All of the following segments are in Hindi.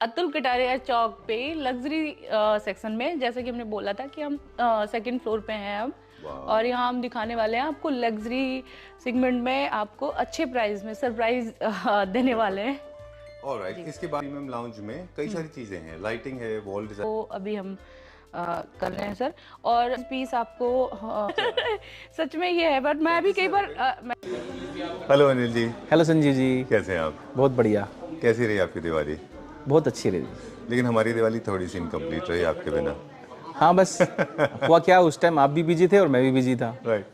अतुल कटारिया चौक पे लग्जरी सेक्शन में, जैसे कि हमने बोला था कि हम सेकंड फ्लोर पे हैं अब, और यहाँ हम दिखाने वाले हैं आपको लग्जरी सेगमेंट में आपको अच्छे प्राइस में सरप्राइज देने वाले हैं। ऑलराइट, इसके बाद प्रीमियम लाउंज में कई सारी चीजें हैं, लाइटिंग है, वॉल डिजाइन। तो अभी हम कर रहे हैं सर, और पीस आपको सच में ये है, बट मैं भी कई बार हेलो अनिल जी। हेलो संजीव जी। कैसे हैं आप? बहुत बढ़िया। कैसी रही आपकी दिवाली? बहुत अच्छी रही। लेकिन हमारी दिवाली थोड़ी सी इनकम्प्लीट रही आपके बिना। हाँ बस हुआ क्या, उस टाइम आप भी बिजी थे और मैं भी बिजी था। राइट।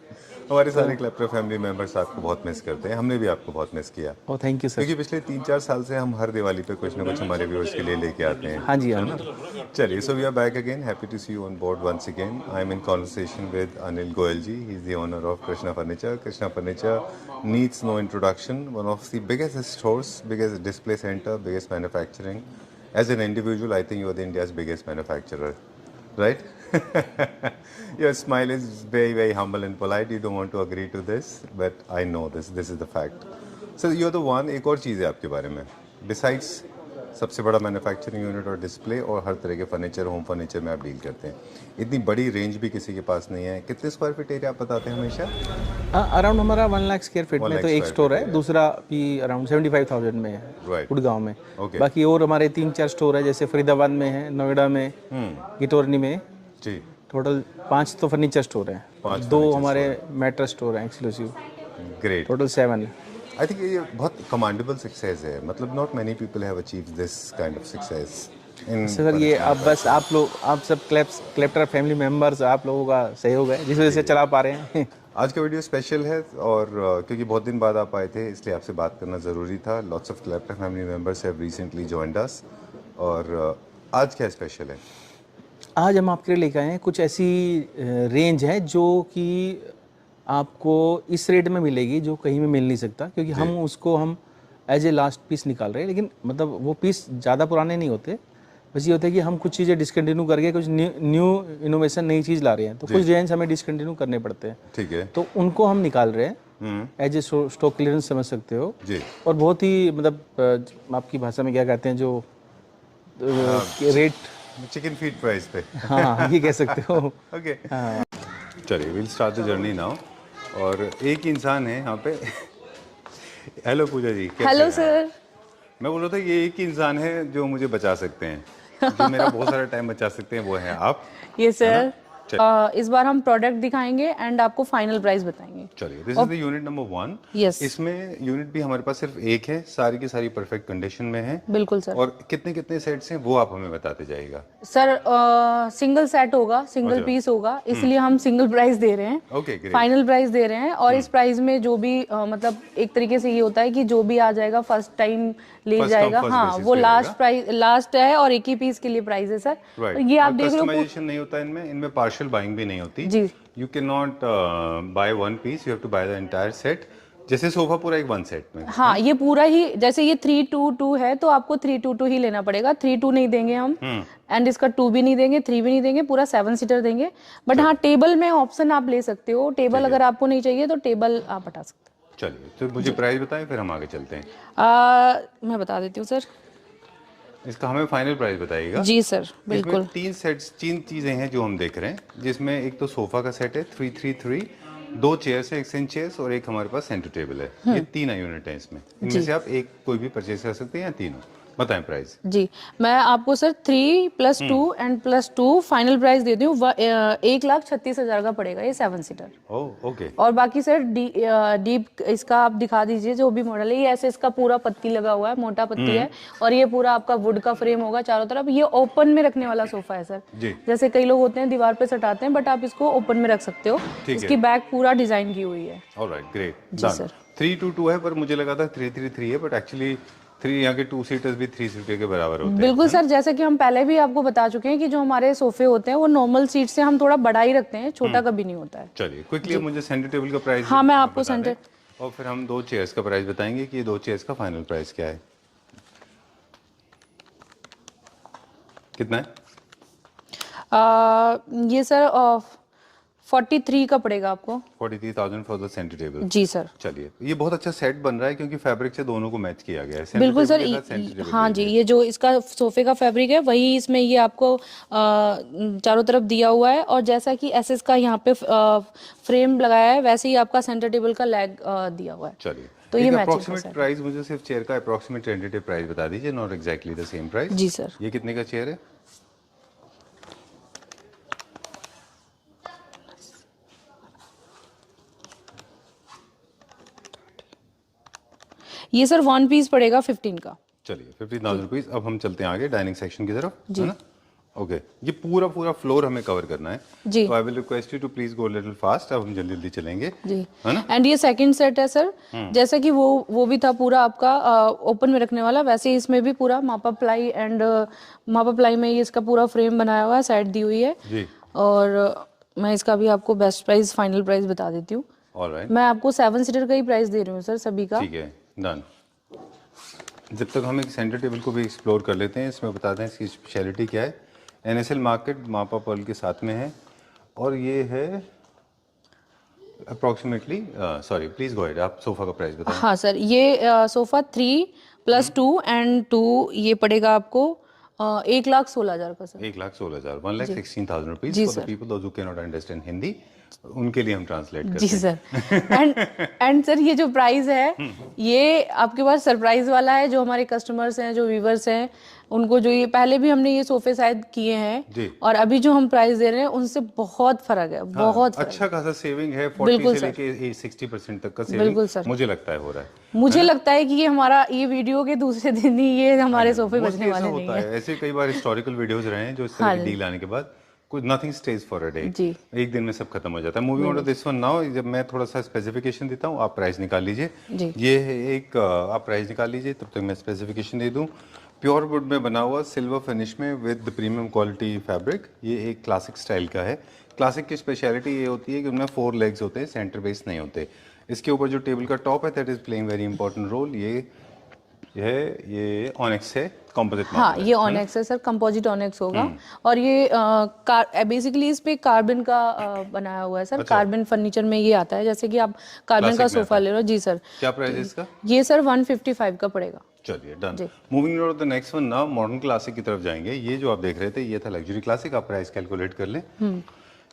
हमारे सारे क्लैप्टर फैमिली मेंबर्स आपको बहुत मिस करते हैं, हमने भी आपको बहुत मिस किया। Oh thank you sir. क्योंकि पिछले 3-4 साल से हम हर दिवाली पे कुछ ना कुछ हमारे व्यूअर्स के लिए लेके आते हैं। हाँ जी, हाँ है ना? चलिए, so we are back again, happy to see you on board once again. I am in conversation with Anil Goyal ji, he is the owner of Krishna Furniture. Krishna Furniture needs no introduction, one of the biggest stores, biggest display centre, biggest manufacturing. As an individual, I think you are the India's biggest manufacturer, right? Your smile is very, very humble and polite. You don't want to agree to this, but I know this. This is the fact. So you're the one. एक और चीज़ है आपके बारे में. Besides सबसे बड़ा मैन्युफैक्चरिंग यूनिट और डिस्प्ले और हर तरह के फर्नीचर, होम फर्नीचर में आप डील करते हैं. इतनी बड़ी रेंज भी किसी के पास नहीं है. कितने स्क्वायर फीट एरिया आप बताते हैं हमेशा? अराउंड हमारा 1 लाख स्क्वायर फीट में तो एक स्टोर है, दूसरा भी अराउंड 75,000 में है, Right. गुड़गांव में। Okay. बाकी और हमारे 3-4 स्टोर है, जैसे फरीदाबाद में है, नोएडा में, गिटोरनी में। जी. टोटल 5 तो फर्नीचर स्टोर हैं, 2 हमारे मैट्रेस स्टोर हैं exclusive. Great. Total 7। I think ये बहुत कमांडेबल सक्सेस है. मतलब not many people have achieved this kind of success. Sir ये अब बस आप लोग, आप सब क्लैप्टर फैमिली मेंबर्स, आप लोगों का सहयोग है जिस वजह से चला पा रहे हैं। आज का वीडियो स्पेशल है और क्योंकि बहुत दिन बाद आप आए थे, इसलिए आपसे बात करना ज़रूरी था. Lots of clapper family members have recently joined us. और आज क्या स्पेशल है? आज हम आपके लिए लेकर आए हैं कुछ ऐसी रेंज है जो कि आपको इस रेट में मिलेगी जो कहीं में मिल नहीं सकता, क्योंकि हम उसको हम एज ए लास्ट पीस निकाल रहे हैं। लेकिन मतलब वो पीस ज़्यादा पुराने नहीं होते, बस ये होता है कि हम कुछ चीज़ें डिसकंटिन्यू करके कुछ न्यू इनोवेशन, नई चीज़ ला रहे हैं, तो कुछ डिजाइन हमें डिसकंटिन्यू करने पड़ते हैं। ठीक है. तो उनको हम निकाल रहे हैं एज ए स्टॉक क्लियरेंस, समझ सकते हो जी. और बहुत ही मतलब आपकी भाषा में क्या कहते हैं, जो रेट चिकन फीट प्राइस पे. हाँ ये कह सकते हो। ओके. चलिए, will start the journey now. और एक इंसान है यहाँ पे. Hello Pooja ji. Hello sir. मैं बोल रहा था ये एक ही इंसान है जो मुझे बचा सकते हैं, जो मेरा बहुत सारा टाइम बचा सकते हैं, वो है आप. ये सर इस बार हम प्रोडक्ट दिखाएंगे एंड आपको फाइनल प्राइस बताएंगे। चलिए, this is the unit number 1. Yes, इसमें यूनिट भी हमारे पास सिर्फ एक है, सारी की सारी परफेक्ट कंडीशन में है. बिल्कुल सर। और कितने कितने सेट्स हैं वो आप हमें बताते जाइएगा. सर सिंगल सेट होगा, सिंगल पीस होगा, इसलिए हम सिंगल प्राइस दे रहे हैं। Okay, great. फाइनल प्राइस दे रहे हैं। और इस प्राइस में जो भी मतलब एक तरीके से ये होता है कि जो भी आ जाएगा फर्स्ट टाइम ले जाएगा। हाँ, वो लास्ट प्राइस लास्ट है और एक ही पीस के लिए प्राइस है सर. ये आप देख लो, कस्टमाइजेशन नहीं होता इनमें पार्शियल बाइंग भी नहीं होती जी. You can not buy one piece, you have to buy the entire set. जैसे सोफा पूरा एक वन सेट में. हाँ, ये पूरा ही, जैसे ये 322 है तो आपको 322 ही लेना पड़ेगा। 32 नहीं देंगे हम, एंड इसका 2 भी नहीं देंगे, 3 भी नहीं देंगे, पूरा 7 सीटर देंगे. बट हाँ, टेबल में ऑप्शन आप ले सकते हो. टेबल अगर आपको नहीं चाहिए तो टेबल आप हटा सकते हो. चलिए, तो मुझे प्राइस बताएं, फिर हम आगे चलते हैं. मैं बता देती हूँ सर. इसका हमें फाइनल प्राइस बताइएगा. जी सर, बिल्कुल. तीन चीजें हैं जो हम देख रहे हैं, जिसमें एक तो सोफा का सेट है 333, 2 चेयर्स है, एक्सचेंज चेयर्स, और एक हमारे पास सेंटर टेबल है. ये 3 यूनिट है इसमें. इनमें से आप एक कोई भी परचेज कर सकते हैं या तीनों. बताएं प्राइस. जी, मैं आपको सर 3 + 2 एंड +2 फाइनल प्राइस दे दूँ. 1,36,000 का पड़ेगा ये 7 सीटर. Oh okay. और बाकी सर डीप इसका आप दिखा दीजिए जो भी मॉडल है. ये ऐसे इसका पूरा पत्ती लगा हुआ है, मोटा पत्ती है, और ये पूरा आपका वुड का फ्रेम होगा चारों तरफ. ये ओपन में रखने वाला सोफा है सर. जैसे कई लोग होते हैं दीवार पे सटाते हैं, बट आप इसको ओपन में रख सकते हो. इसकी बैक पूरा डिजाइन की हुई है. Alright, great. जी सर. 322 है, पर मुझे लगा था 333 है, बट एक्चुअली 3 यहाँ के 2 सीटर्स भी 3 सीटर के बराबर होते हैं. बिल्कुल सर. जैसे कि हम पहले भी आपको बता चुके हैं कि जो हमारे सोफे होते हैं वो नॉर्मल सीट से हम थोड़ा बड़ा ही रखते हैं, छोटा कभी नहीं होता है. चलिए, क्विकली मुझे सेंटर टेबल का प्राइस. हाँ, मैं आपको सेंटर, और फिर हम 2 चेयर्स का प्राइस बताएंगे कि ये 2 चेयर्स का फाइनल प्राइस क्या है. कितना है? ये सर 43 का पड़ेगा आपको। 43,000 फॉर द सेंटर टेबल। जी सर। चलिए, ये बहुत अच्छा सेट बन रहा है क्योंकि फैब्रिक से दोनों को मैच किया गया है। सेंटर बिल्कुल टेबल सर। के साथ सेंटर टेबल हाँ भी जी, है। ये जो इसका सोफे का फैब्रिक है वही इसमें ये आपको चारों तरफ दिया हुआ है, और जैसा कि एसएस का यहाँ पे फ्रेम लगाया है वैसे ही आपका सेंटर टेबल का लैग दिया हुआ है। चलिए, तो ये मैचिंग का अप्रोक्सीमेट सेट है। प्राइस मुझे सिर्फ चेयर का अप्रोक्सीमेट टेंटेटिव प्राइस बता दीजिए, not exactly the same price. जी सर। ये कितने का चेयर है? ये सर 1 पीस पड़ेगा 15 का। चलिए, 50,000 रुपीज। अब हम चलते हैं आगे डाइनिंग सेक्शन की तरफ, है ना? ओके, ये पूरा फ्लोर हमें कवर करना है। जी। तो I will request you to please go little fast. अब हम जल्दी जल्दी चलेंगे, जी, है ना? एंड ये सेकंड सेट है सर। जैसा कि वो भी था पूरा आपका ओपन में रखने वाला, वैसे ही इसमें भी पूरा मापा प्लाई एंड मापा प्लाई में ये इसका पूरा फ्रेम बनाया हुआ है, साइड दी हुई है जी। और मैं इसका भी आपको बेस्ट प्राइस फाइनल प्राइस बता देती हूँ। ऑलराइट, मैं आपको 7 सीटर का ही प्राइस दे रही हूँ सर सभी का। ठीक है, डन। जब तक हम एक सेंटर टेबल को भी एक्सप्लोर कर लेते हैं, इसमें बताते हैं इसकी स्पेशलिटी क्या है। एनएसएल मार्केट मापा पर्ल के साथ में है और ये है approximately, sorry please go ahead, आप सोफा का प्राइस बताएं। हाँ सर, ये सोफा 3 + 2 एंड 2 ये पड़ेगा आपको 1,16,000 का सर। 1,16,000, 1,16,000 रुपीज जी for the sir. People those who can not understand Hindi, उनके लिए हम ट्रांसलेट करते जी हैं। सर। एंड सर ये जो प्राइस है ये आपके पास सरप्राइज वाला है। जो हमारे कस्टमर्स हैं, जो व्यूवर्स हैं, उनको जो ये पहले भी हमने ये सोफे शायद किए हैं जी। और अभी जो हम प्राइस दे रहे हैं उनसे बहुत फर्क है, बहुत फर्क। अच्छा खासा सेविंग है, 40 बिल्कुल से सर। लेके 60% तक का बिल्कुल सेविंग सर। मुझे लगता है हो रहा है। मुझे लगता है कि ये हमारा ये वीडियो के दूसरे दिन ही ये हमारे सोफे Mostly बचने ऐसा वाले नहीं होता है। है। ऐसे कई बार हिस्टोरिकल वीडियोस रहे हैं जो इस तरह हाँ की जी। डील आने के बाद कुछ nothing stage for a day, जी। एक दिन में सब खत्म हो जाता है। Moving on to this one now, जब मैं थोड़ा सा स्पेसिफिकेशन देता हूँ, आप प्राइस निकाल लीजिए। जी। ये है एक, आप प्राइस निकाल लीजिए तब तक मैं स्पेसिफिकेशन दे दूँ। प्योर वुड में बना हुआ सिल्वर फिनिश में विद प्रीमियम क्वालिटी फैब्रिक, ये एक क्लासिक स्टाइल का है। क्लासिक की स्पेशलिटी ये होती है कि उनमें 4 लेग्स होते हैं, सेंटर बेस नहीं होते। इसके ऊपर जो टेबल का टॉप है that is playing very important role. ये ऑनेक्स है, कंपोजिट हाँ, ये ऑनेक्स है सर, कंपोजिट ऑनेक्स होगा। और ये बेसिकली इस पे कार्बन का बनाया हुआ है सर। अच्छा। कार्बन फर्नीचर में ये आता है, जैसे कि आप कार्बन का Classic में सोफा आता है। ले रहे हो। जी सर। क्या प्राइस है इसका? ये सर 155 का पड़ेगा। चलिए, डन। जी। Moving on to the next one now, modern classic की तरफ जाएंगे। ये जो आप देख रहे थे ये था लग्जरी क्लासिक, आप प्राइस कैलकुलेट कर लें।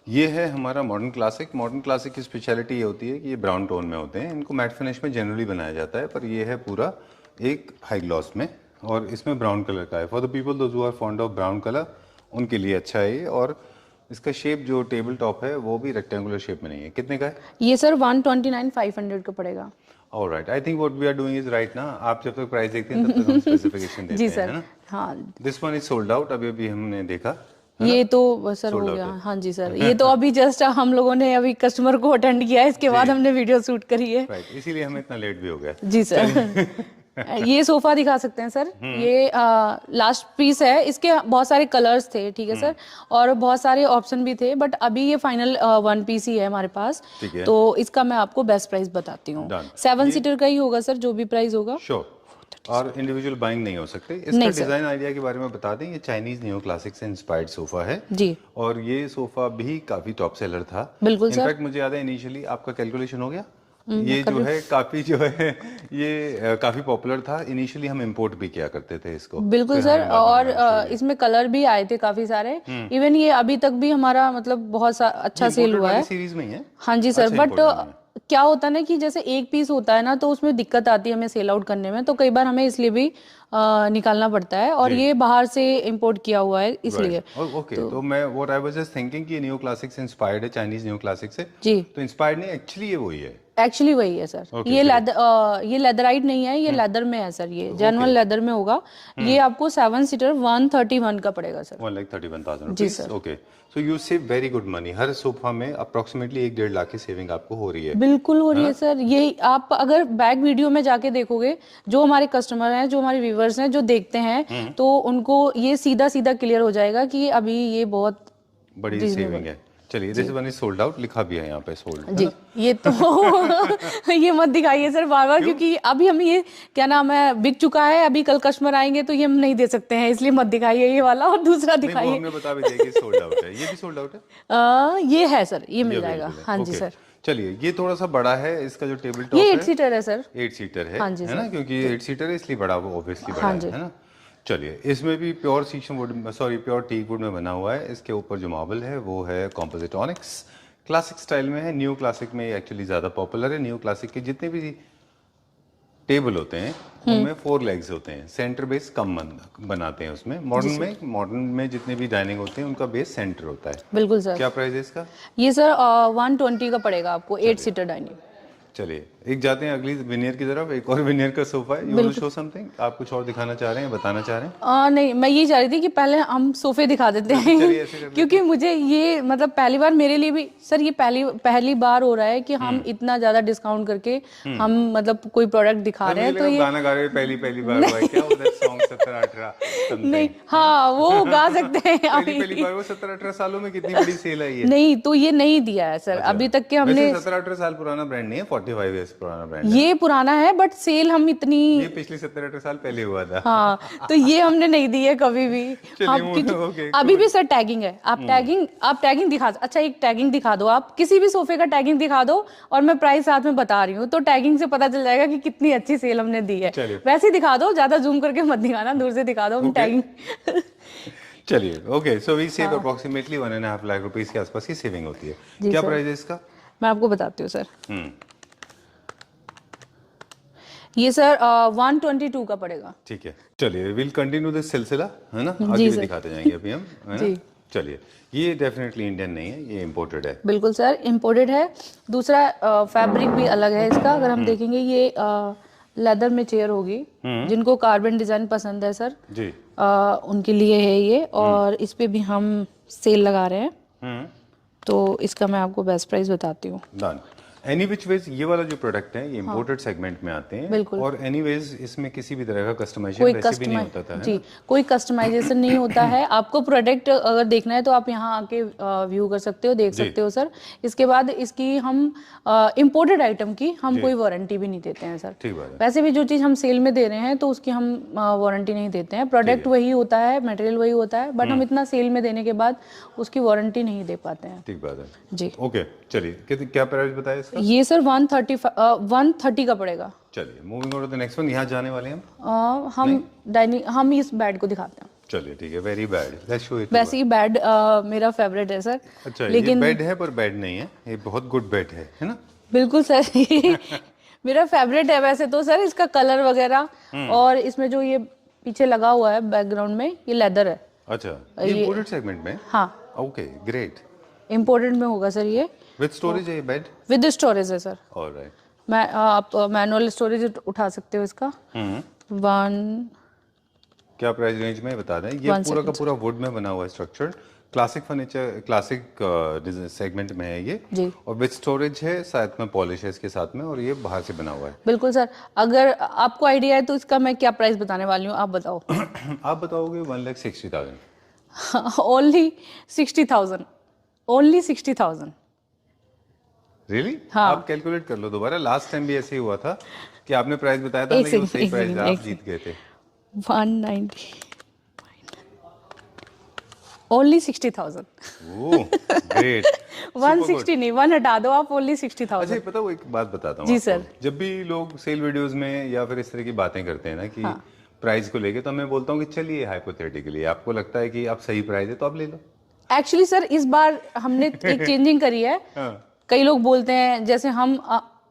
ये है हमारा मॉडर्न क्लासिक। मॉडर्न क्लासिक की स्पेशलिटी ये होती है कि ये ब्राउन टोन में होते हैं। इनको मैट फिनिश में जनरली बनाया जाता है, पर ये है पूरा एक हाई ग्लॉस में और इसमें ब्राउन कलर का है। For the people those who are fond of brown colour, उनके लिए अच्छा है ये। और इसका शेप जो टेबल टॉप है वो भी रेक्टेंगुलर शेप में नहीं है। कितने का है ये सर 129,500 का पड़ेगा। Alright, I think what we are doing is right no. आप जब तक प्राइस देखते हैं तब तक हम स्पेसिफिकेशन देते जी हैं, सर। है ना? हाँ, this one is sold out, अभी अभी हमने देखा। ये तो सर Sold हो out गया। है। हाँ जी सर, ये तो अभी जस्ट हम लोगों ने अभी कस्टमर को अटेंड किया है, इसके बाद हमने वीडियो शूट करी है। राइट, इसीलिए हमें इतना लेट भी हो गया। जी सर। ये सोफा दिखा सकते हैं सर। ये लास्ट पीस है। इसके बहुत सारे कलर्स थे, ठीक है सर, और बहुत सारे ऑप्शन भी थे, बट अभी ये फाइनल 1 पीस ही है हमारे पास। ठीक है। तो इसका मैं आपको बेस्ट प्राइस बताती हूँ। Done. 7 सीटर का ही होगा सर, जो भी प्राइस होगा। श्योर, और इंडिविजुअल बाइंग नहीं हो सकते। इसका नहीं सर। डिजाइन आइडिया के बारे में बता दें, ये चाइनीज नियो क्लासिक से इंस्पायर्ड सोफा है जी। और ये सोफा भी काफी टॉप सेलर था। बिल्कुल सर। इनफैक्ट मुझे याद है इनिशियली आपका कैलकुलेशन हो गया, ये जो है काफी जो है ये काफी पॉपुलर था। इनिशियली हम इंपोर्ट भी किया करते थे इसको। बिल्कुल फिर सर। हमें बाद में और इसमें कलर भी आए थे काफी सारे। इवन ये अभी तक भी हमारा मतलब बहुत अच्छा सेल हुआ है। सीरीज में ही है। हाँ जी सर। अच्छा, बट imported में है। क्या होता है ना कि जैसे एक पीस होता है ना, तो उसमें दिक्कत आती है हमें सेल आउट करने में, तो कई बार हमें इसलिए भी निकालना पड़ता है। और ये बाहर से इंपोर्ट किया हुआ है इसलिए। ओके, तो मैं what I was just thinking कि नियो क्लासिक से इंस्पायर्ड है, चाइनीज नियो क्लासिक से। जी, तो इंस्पायर्ड नहीं, एक्चुअली ये वही है। एक्चुअली वही है सर। Okay, ये लेदराइट नहीं है, ये लेदर में है सर। ये जेन्युइन लेदर में होगा। ये आपको 7 सीटर 131 का पड़ेगा सर। 1,31,000 जी rupees. Sir. Okay, so you save very good money. हर सोफा में अप्रोक्सीमेटली 1-1.5 लाख की सेविंग आपको हो रही है। बिल्कुल हो रही है सर। ये आप अगर बैक वीडियो में जाके देखोगे, जो हमारे कस्टमर हैं, जो हमारे व्यूवर्स हैं, जो देखते हैं, तो उनको ये सीधा सीधा क्लियर हो जाएगा कि अभी ये बहुत बड़ी सेविंग है। चलिए, this one is sold out, लिखा भी है यहाँ पे सोल्ड। जी, ये तो ये मत दिखाइए सर बार बार, क्योंकि अभी हम ये क्या नाम है बिक चुका है, अभी कल कस्टमर आएंगे तो ये हम नहीं दे सकते हैं, इसलिए मत दिखाइए ये वाला, और दूसरा दिखाइए। हमने बता भी दिया कि सोल्ड आउट है। ये भी सोल्ड आउट है? ये है सर, ये मिल जाएगा। हाँ जी सर। चलिए, ये थोड़ा सा बड़ा है, इसका जो टेबल टॉप ये है 8 सीटर है सर। 8 सीटर है, हाँ जी है ना, क्योंकि 8 सीटर है इसलिए बड़ा, वो ऑब्वियसली बड़ा है ना। चलिए, इसमें भी प्योर शीशम wood, sorry pure teak wood में बना हुआ है। इसके ऊपर जो मार्बल है वो है कॉम्पोजिट ऑनिक्स, क्लासिक स्टाइल में है। न्यू क्लासिक में एक्चुअली ज़्यादा पॉपुलर है। न्यू क्लासिक के जितने भी टेबल होते हैं उनमें 4 लेग्स होते हैं, सेंटर बेस कम बनाते हैं उसमें। मॉडर्न में जितने भी डाइनिंग होते हैं उनका बेस सेंटर होता है। बिल्कुल सर। क्या प्राइस है इसका? ये सर 120 का पड़ेगा आपको, 8 सीटर डाइनिंग। चलिए, एक जाते हैं अगली विनियर की तरफ। एक और विनियर का सोफा है। You want to show something? आप कुछ और दिखाना चाह रहे हैं, बताना चाह रहे हैं? नहीं, मैं ये चाह रही थी कि पहले हम सोफे दिखा देते हैं, क्योंकि मुझे ये मतलब पहली बार मेरे लिए भी सर, ये पहली बार हो रहा है कि हम इतना ज्यादा डिस्काउंट करके हम मतलब कोई प्रोडक्ट दिखा रहे हैं। तो ये गाना गा रहे हैं, पहली बार हुआ है क्या? वो सॉन्ग 17-18 नहीं, हाँ वो गा सकते हैं अभी। पहली बार वो 17-18 सालों में कितनी बड़ी सेल आई है। नहीं, तो ये नहीं दिया है सर अभी तक के हमने। 17-18 साल पुराना ब्रांड नहीं है, 45 इयर्स पुराना ब्रांड है। ये पुराना है, बट सेल हम इतनी, ये पिछले 17-18 साल पहले हुआ था। हाँ, तो ये हमने नहीं दी है कभी भी। हाँ, क्योंकि अभी भी सर टैगिंग है। आप टैगिंग दिखा, अच्छा एक टैगिंग दिखा दो, आप किसी भी सोफे का टैगिंग दिखा दो और मैं प्राइस साथ में बता रही हूँ, तो टैगिंग से पता चल जाएगा कि कितनी अच्छी सेल हमने दी है। वैसे ही दिखा दो, ज्यादा जूम करके मत दिखाना, दूर से दिखा दो हम टैगिंग। चलिए, okay, so we save approximately 1.5 lakh rupees के आसपास की सेविंग होती है। क्या प्राइस है इसका? मैं आपको बताती हूँ सर। ये सर 122 का पड़ेगा। ठीक है, चलिए, विल कंटिन्यू दिस सिलसिला, है ना, आगे भी दिखाते जाएंगे अभी हम, है ना। चलिए, ये डेफिनेटली इंडियन नहीं है, ये इंपोर्टेड है। बिल्कुल सर, इंपोर्टेड है। दूसरा फैब्रिक भी अलग है इसका। अगर हम देखेंगे, ये लेदर में चेयर होगी, जिनको कार्बन डिजाइन पसंद है सर जी, उनके लिए है ये। और इस पे भी हम सेल लगा रहे हैं, तो इसका मैं आपको बेस्ट प्राइस बताती हूँ। एनी विच वेज ये वाला जो प्रोडक्ट है ये इंपोर्टेड सेगमेंट में आते हैं, और एनीवेज इसमें किसी भी तरह का कस्टमाइजेशन वैसे भी नहीं होता था, जी, कोई कस्टमाइजेशन नहीं होता है। आपको प्रोडक्ट अगर देखना है तो आप यहाँ आके व्यू कर सकते हो, देख सकते हो सर। इसके बाद इसकी हम इंपोर्टेड आइटम की हम कोई वारंटी भी नहीं देते हैं सर। ठीक बात है। वैसे भी जो चीज़ हम सेल में दे रहे हैं तो उसकी हम वारंटी नहीं देते हैं। प्रोडक्ट वही होता है, मटेरियल वही होता है, बट हम इतना सेल में देने के बाद उसकी वारंटी नहीं दे पाते हैं। ठीक बात है जी, ओके। चलिए, क्या प्राइस बताया इसका? ये सर 130 का पड़ेगा। चलिए, moving on to the next one. यहाँ जाने वाले हैं हम इस बेड को दिखाते हैं। चलिए, ठीक है, very bad, let's show it. वैसे ही बेड मेरा फेवरेट है सर। अच्छा, लेकिन ये बेड है पर बेड नहीं है, ये बहुत गुड बेड है ना। बिल्कुल सर मेरा फेवरेट है वैसे तो सर। इसका कलर वगैरह और इसमें जो ये पीछे लगा हुआ है बैकग्राउंड में, ये लेदर है। अच्छा, ये इंपोर्टेड सेगमेंट में? हाँ, ओके, ग्रेट। इंपोर्टेड में होगा सर ये। विद स्टोरेज है ये बेड? विद स्टोरेज है सर। ऑलराइट। आप मैनुअल स्टोरेज उठा सकते हो इसका। क्या प्राइस रेंज में बता दें? ये पूरा का पूरा वुड में बना हुआ है structure, classic furniture, classic segment में है ये जी। और विद स्टोरेज है, साथ में पॉलिश है इसके साथ में, और ये बाहर से बना हुआ है। बिल्कुल सर। अगर आपको आइडिया है तो इसका मैं क्या प्राइस बताने वाली हूँ, आप बताओ। आप बताओगे 1,60,000। ओनली 60,000। ओनली 60,000। रियली? हाँ। आप कैलकुलेट कर लो दोबारा। लास्ट टाइम भी ऐसे ही हुआ था कि आपने प्राइस बताया था, लेकिन सही प्राइस आप जीत गए थे। 190। ओनली 60,000। Oh great. 160 नहीं, 1 हटा दो आप, ओनली 60,000। अच्छा, पता वो एक बात बताता हूँ जी सर। जब भी लोग सेल वीडियोस में या फिर इस तरह की बातें करते हैं ना कि प्राइस को लेके, तो मैं बोलता हूँ कि चलिए हाइपोथेटिकली आपको लगता है कि आप सही प्राइस है तो आप ले लो। एक्चुअली सर इस बार हमने एक चेंजिंग करी है। कई लोग बोलते हैं, जैसे हम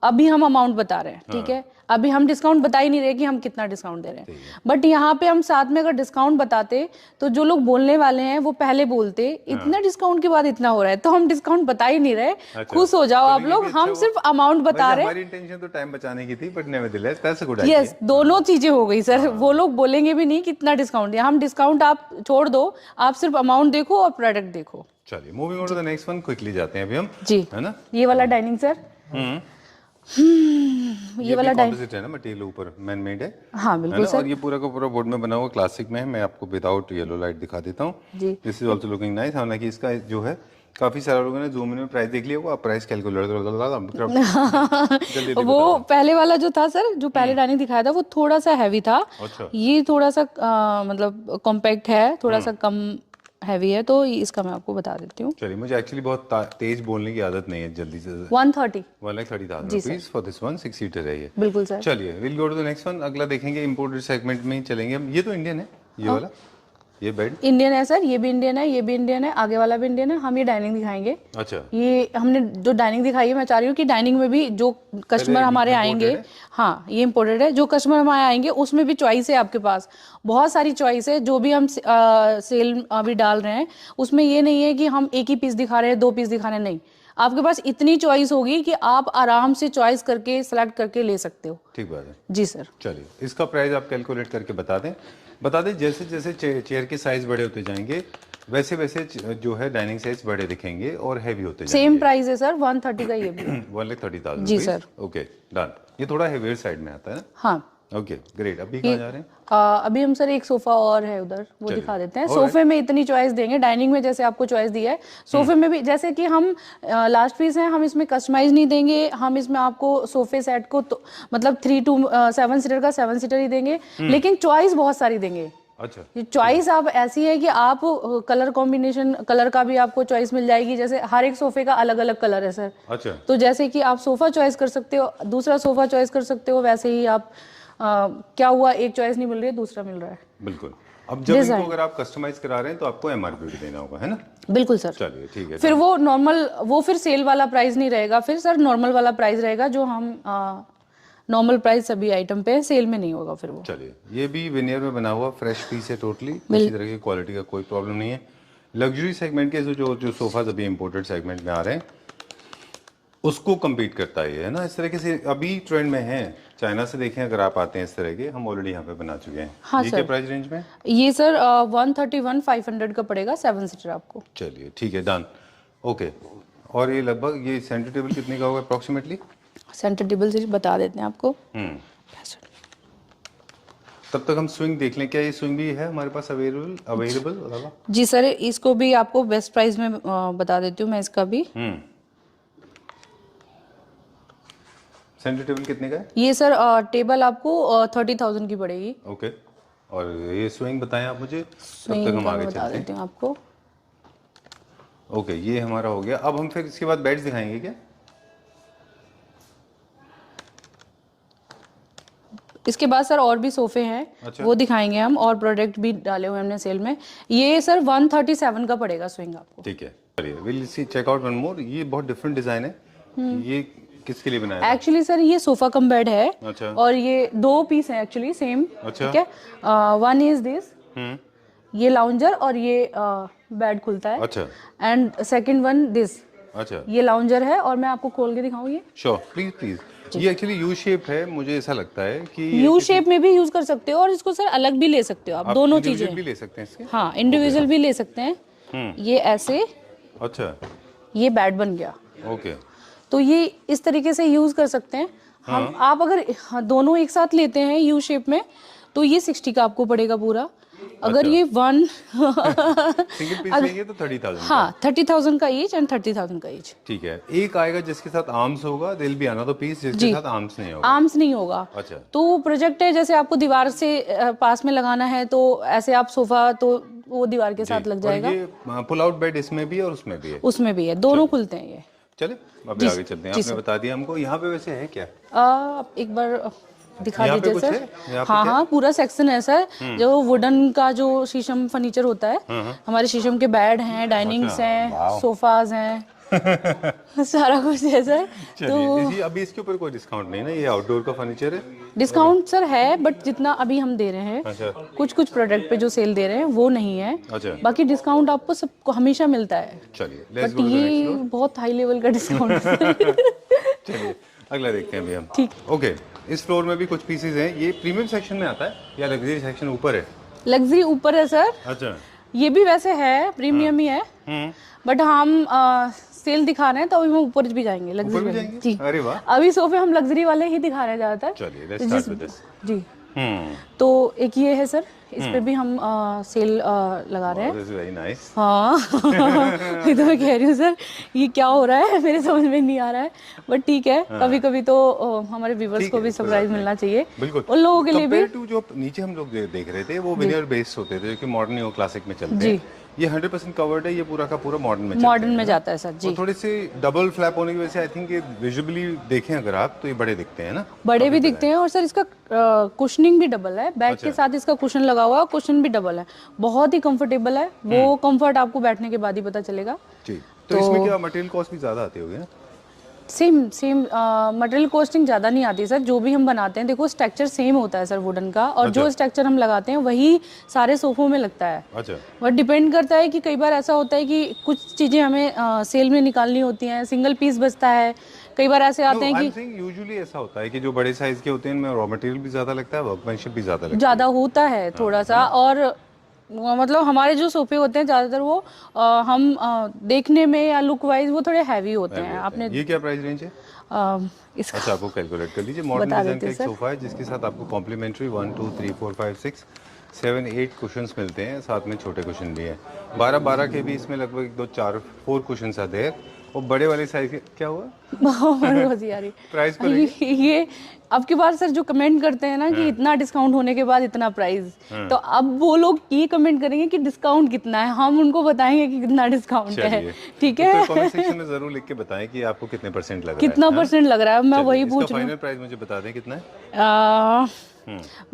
अभी हम अमाउंट बता रहे हैं, ठीक है, अभी हम डिस्काउंट बता ही नहीं रहे कि हम कितना डिस्काउंट दे रहे हैं, बट यहाँ पे हम साथ में अगर डिस्काउंट बताते तो जो लोग बोलने वाले हैं वो पहले बोलते इतना डिस्काउंट के बाद इतना हो रहा है, तो हम डिस्काउंट बता ही नहीं रहे। खुश हो जाओ आप लोग, हम सिर्फ अमाउंट बता रहे हैं। हमारी इंटेंशन तो टाइम बचाने की थी, but nevertheless that's a good idea. Yes, दोनों चीजें हो गई सर। वो लोग बोलेंगे भी नहीं कितना डिस्काउंट दिया, हम डिस्काउंट आप छोड़ दो, आप सिर्फ अमाउंट देखो और प्रोडक्ट देखो। चलिए, moving on to the next one, quickly जाते हैं अभी हम, जी, है ना। ये वाला डाइनिंग सर, ये वाला कॉम्पोजिट है ना, मटेरियल ऊपर मैन मेड है। हाँ बिल्कुल सर। और ये पूरा का पूरा वुड में बना हुआ क्लासिक में है। मैं आपको विदाउट येलो लाइट दिखा देता हूँ। This is also looking nice. हालांकि इसका जो है काफी सारे लोगों ने जूम में प्राइस देख लिया होगा, आप प्राइस कैलकुलेटर जल्दी वो पहले वाला जो था सर, जो पहले डाइनिंग दिखाया था वो थोड़ा सा हैवी था। अच्छा। ये थोड़ा सा मतलब कॉम्पैक्ट है, थोड़ा सा कम हैवी है, तो इसका मैं आपको बता देती हूँ। चलिए, मुझे एक्चुअली बहुत तेज बोलने की आदत नहीं है, जल्दी से 130। 1,30,000 rupees for this one 6 seater है ये। बिल्कुल सर। चलिए, will go to the next one. अगला देखेंगे, इंपोर्टेड सेगमेंट में ही चलेंगे हम। ये तो इंडियन है, ये वाला, ये बेड इंडियन है सर, ये भी इंडियन है, ये भी इंडियन है, आगे वाला भी इंडियन है। हम ये डाइनिंग दिखाएंगे। अच्छा। ये हमने जो डाइनिंग दिखाई है, मैं चाह रही हूँ कि डाइनिंग में भी जो कस्टमर हमारे आएंगे, हाँ ये इम्पोर्टेड है, जो कस्टमर हमारे आएंगे उसमें भी चॉइस है आपके पास, बहुत सारी चॉइस है। जो भी हम सेल अभी डाल रहे हैं उसमें ये नहीं है कि हम एक ही पीस दिखा रहे हैं, 2 पीस दिखा रहे हैं, नहीं, आपके पास इतनी चॉइस होगी कि आप आराम से चॉइस करके सेलेक्ट करके ले सकते हो। ठीक बात है जी सर। चलिए, इसका प्राइस आप कैलकुलेट करके बता दें। जैसे जैसे चेयर के साइज बड़े होते जाएंगे, वैसे वैसे जो है डाइनिंग साइज बड़े दिखेंगे और हैवी होते जाएंगे। सेम प्राइस है सर, 130 का ये भी। 1,30,000 जी सर। Okay done. ये थोड़ा हेवियर साइड में आता है ना? हाँ। Okay great. अभी कहाँ जा रहे हैं? अभी हम सर एक सोफा और है उधर, वो दिखा देते हैं। सोफे में इतनी चॉइस देंगे, डाइनिंग में जैसे आपको चॉइस दी है, सोफे में भी जैसे कि हम लास्ट पीस है, हम इसमें कस्टमाइज नहीं देंगे, हम इसमें आपको सोफे सेट को तो, मतलब 3 to 7 सीटर का 7 सीटर ही देंगे, लेकिन चॉइस बहुत सारी देंगे। अच्छा। ये चॉइस आप ऐसी है कि आप कलर कॉम्बिनेशन, कलर का भी आपको चॉइस मिल जाएगी, जैसे हर एक सोफे का अलग अलग कलर है सर। अच्छा। तो जैसे कि आप सोफा चॉइस कर सकते हो, दूसरा सोफा चॉइस कर सकते हो, वैसे ही आप क्या हुआ, एक चॉइस नहीं मिल रही है, दूसरा मिल रहा है। बिल्कुल। अब जब इनको अगर आप कस्टमाइज करा रहे हैं तो आपको एमआरपी भी देना होगा, है ना? बिल्कुल सर। चलिए ठीक है। फिर वो नॉर्मल, वो फिर सेल वाला प्राइस नहीं रहेगा, फिर सर नॉर्मल वाला प्राइस रहेगा, जो हम नॉर्मल प्राइस सभी आइटम पे, सेल में नहीं होगा फिर वो। चलिए, ये भी विनियर में बना हुआ फ्रेश पीस है, टोटली किसी तरह की क्वालिटी का कोई प्रॉब्लम नहीं है। लग्जरी सेगमेंट के जो सोफाज अभी इंपोर्टेड सेगमेंट में आ रहे हैं उसको कम्पीट करता है ना, इस तरीके से अभी ट्रेंड में है। चाइना से देखें अगर आप आते हैं इस तरह के, हम ऑलरेडी यहाँ पे बना चुके हैं। हाँ ये सर। क्या प्राइस रेंज में? ये सर 131,500 का पड़ेगा, 7 सीटर आपको। चलिए ठीक है डन। ओके, और ये लगभग ये सेंटर टेबल कितने का होगा अप्रोक्सीमेटली? सेंटर टेबल से बता देते हैं आपको। तब तक हम स्विंग देख लें, क्या ये स्विंग भी है हमारे पास अवेलेबल? जी सर, इसको भी आपको बेस्ट प्राइस में बता देती हूँ मैं, इसका भी। सेंटर टेबल कितने का है? ये सर टेबल आपको 30,000 की पड़ेगी। ओके, और ये स्विंग बताएं आप मुझे, तब स्विंग तक हम का आगे बता चलते देती हैं। हूँ आपको। ओके, ये हमारा हो गया। अब हम फिर इसके बाद बेड्स दिखाएंगे क्या? इसके बाद सर और भी सोफे हैं। अच्छा। वो दिखाएंगे हम, और प्रोडक्ट भी डाले हुए हमने सेल में। ये सर 137 का पड़ेगा स्विंग आपको। ठीक है, चलिए will see check out one more. ये बहुत डिफरेंट डिजाइन है, ये किसके लिए बनाया है? एक्चुअली सर ये सोफा कम बेड है। अच्छा। और ये 2 पीस है एक्चुअली सेम। अच्छा। ठीक है, वन इज दिस, ये लाउंजर, और ये बेड खुलता है। अच्छा। And second one this. अच्छा, ये लाउंजर है, और मैं आपको खोल के दिखाऊं ये। Sure, please please. ये एक्चुअली यू शेप है, मुझे ऐसा लगता है कि यू शेप में भी यूज कर सकते हो, और इसको सर अलग भी ले सकते हो आप दोनों चीजें भी ले सकते हैं इसके। हाँ, इंडिविजुअल भी ले सकते हैं। ये ऐसे, अच्छा, ये बेड बन गया। ओके, तो ये इस तरीके से यूज कर सकते हैं हम। आप अगर दोनों एक साथ लेते हैं यू शेप में, तो ये 60 का आपको पड़ेगा पूरा। अगर ये सिंगल पीस लेंगे तो 30,000। हाँ, 30,000 का ईच एंड 30,000 का ईच। ठीक है, एक आएगा जिसके साथ आर्म्स होगा, दिल भी आना तो पीस जिसके साथ आर्म्स नहीं होगा। आर्म्स नहीं होगा। अच्छा। तो प्रोजेक्ट है, जैसे आपको दीवार से पास में लगाना है, तो ऐसे आप सोफा, तो वो दीवार के साथ लग जाएगा। और ये पुल आउट बेड इसमें भी है और उसमें भी है? उसमें भी है, दोनों खुलते हैं ये। चले अभी आगे चलते हैं। आपने बता दिया हमको। यहाँ पे वैसे है क्या? एक बार दिखा यहाँ पे दीजिए कुछ सर। है? यहाँ पे हाँ क्या? हाँ, पूरा सेक्शन है सर। जो वुडन का जो शीशम फर्नीचर होता है, हमारे शीशम के बेड हैं, डाइनिंग्स हैं, सोफाज हैं, सारा कुछ है सर। तो अभी इसके ऊपर कोई डिस्काउंट नहीं ना? ये आउटडोर का फर्नीचर है। डिस्काउंट सर है, बट जितना अभी हम दे रहे हैं, अच्छा। कुछ प्रोडक्ट पे जो सेल दे रहे हैं वो नहीं है। अच्छा। बाकी डिस्काउंट आपको सबको हमेशा मिलता है। चलिए, बट ये बहुत हाई लेवल का डिस्काउंट है। चलिए अगला देखते हैं अभी हम। ठीक। ओके, इस फ्लोर में भी कुछ पीसेस हैं। ये प्रीमियम सेक्शन में आता है या लग्जरी सेक्शन ऊपर है? लग्जरी ऊपर है सर। अच्छा। ये भी वैसे है, प्रीमियम ही है, बट हम सेल दिखा रहे हैं, तो अभी हम ऊपर भी जाएंगे, ऊपर लग्जरी भी में। जाएंगे? जी, अरे वाह। अभी सोफे हम लग्जरी वाले ही दिखा रहे हैं ज्यादातर। चलिए, लेट्स स्टार्ट विद दिस। जी, तो एक ये है सर, इस पे भी हम सेल लगा रहे हैं। Very nice. हाँ ये तो मैं कह रही हूँ सर, ये क्या हो रहा है मेरे समझ में नहीं आ रहा है, बट ठीक है, कभी कभी तो हमारे व्यूवर्स को भी सरप्राइज मिलना चाहिए, बिल्कुल उन लोगों के लिए भी। टू जो नीचे हम लोग देख रहे थे वो विनियर बेस्ड होते थे, जो कि मॉडर्न और क्लासिक में चलते हैं। ये 100% कवर्ड है, ये पूरा का पूरा मॉडर्न में मॉडर्न में जाता है सर जी। थोड़े से डबल फ्लैप होने की वजह से आई थिंक ये विजुअली देखें अगर आप तो ये बड़े दिखते हैं ना, बड़े भी दिखते हैं, और सर इसका कुशनिंग भी डबल है, बैक के साथ इसका कुशन लगा हुआ है, कुशन भी डबल है, बहुत ही कंफर्टेबल है। वो कंफर्ट आपको बैठने के बाद ही पता चलेगा जी। तो इसमें क्या मटेरियल कॉस्ट भी ज्यादा आती होगी ना? सेम मटेरियल कॉस्टिंग ज़्यादा नहीं आती सर, जो भी हम बनाते हैं देखो स्ट्रक्चर सेम होता है सर वुडन का, और जो स्ट्रक्चर हम लगाते हैं वही सारे सोफों में लगता है। अच्छा। बट डिपेंड करता है कि कई बार ऐसा होता है कि कुछ चीज़ें हमें सेल में निकालनी होती हैं, सिंगल पीस बचता है, कई बार ऐसे आते हैं कि यूजुअली ऐसा होता है कि जो बड़े साइज के होते हैं इनमें रॉ मटेरियल भी ज्यादा लगता है, वर्कमैनशिप भी ज्यादा लगता है। ज़्यादा होता है थोड़ा सा, और मतलब हमारे जो सोफे होते हैं ज़्यादातर वो हम देखने में या लुक वाइज वो थोड़े हैवी होते हैं। आपने ये क्या प्राइस रेंज है? इसका अच्छा, आपको कैलकुलेट कर लीजिए। मॉडर्न डिजाइन का एक सोफा है जिसके साथ आपको कॉम्प्लीमेंट्री 1 2 3 4 5 6 7 8 कुशंस मिलते हैं, साथ में छोटे कुशन भी हैं। 12 के भी इसमें लगभग 2 4 4 कुशंस आते हैं, और बड़े वाले साइज के क्या हुआ प्राइस को ये अब की बार सर जो कमेंट करते हैं ना कि इतना डिस्काउंट होने के बाद इतना प्राइस, तो अब वो लोग ये कमेंट करेंगे कि डिस्काउंट कितना है, हम उनको बताएंगे कि कितना डिस्काउंट है, ठीक है? तो कमेंट सेक्शन में जरूर लिख के बताएं कि आपको कितने परसेंट लग रहा है, कितना परसेंट लग रहा है, मैं वही पूछ रही हूँ। फाइनल प्राइस मुझे बता दें कितना है।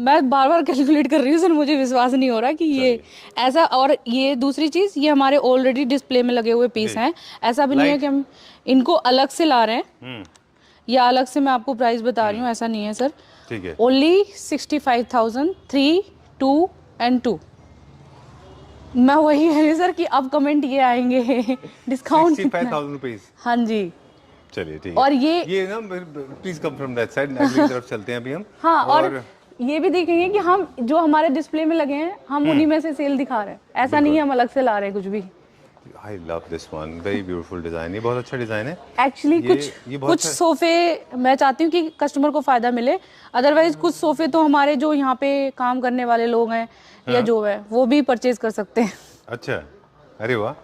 मैं बार बार कैलकुलेट कर रही हूँ सर, मुझे विश्वास नहीं हो रहा कि ये ऐसा। और ये दूसरी चीज, ये हमारे ऑलरेडी डिस्प्ले में लगे हुए पीस हैं, ऐसा भी नहीं है कि हम इनको अलग से ला रहे हैं या अलग से मैं आपको प्राइस बता रही हूँ, ऐसा नहीं है सर। ठीक है। Only 65,000 3 2 and 2। मैं वही है सर कि अब कमेंट ये आएंगे डिस्काउंट 65,000 रुपीज। हाँ जी, चलिए ठीक है। और ये ना please come from that side, अगली तरफ चलते हैं अभी हम। हाँ, और ये भी देखेंगे कि हम जो हमारे डिस्प्ले में लगे हैं हम उन्हीं में से सेल दिखा रहे हैं, ऐसा नहीं है हम अलग से ला रहे हैं कुछ भी। I love this one, very beautiful design, ये बहुत अच्छा डिजाइन है। एक्चुअली कुछ सोफे मैं चाहती हूँ कि कस्टमर को फायदा मिले, अदरवाइज कुछ सोफे तो हमारे जो यहाँ पे काम करने वाले लोग हैं या जो है वो भी परचेज कर सकते हैं। अच्छा, अरे वाह,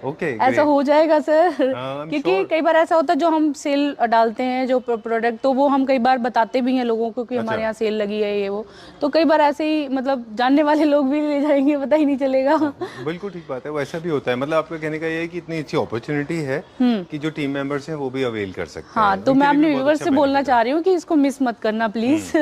ओके, ऐसा हो जाएगा सर, क्योंकि कई बार ऐसा होता है जो हम सेल डालते हैं जो प्रोडक्ट, तो वो हम कई बार बताते भी हैं लोगों को कि हमारे यहाँ सेल लगी है ये वो, तो कई बार ऐसे ही मतलब जानने वाले लोग भी ले जाएंगे, पता ही नहीं चलेगा। बिल्कुल ठीक बात है, वैसा भी होता है। मतलब आपका कहने का ये है कि इतनी अच्छी अपॉर्चुनिटी है कि जो टीम मेंबर्स हैं वो भी अवेल कर सकते हैं। हाँ, तो मैं अपने व्यूअर्स से बोलना चाह रही हूँ कि इसको मिस मत करना प्लीज।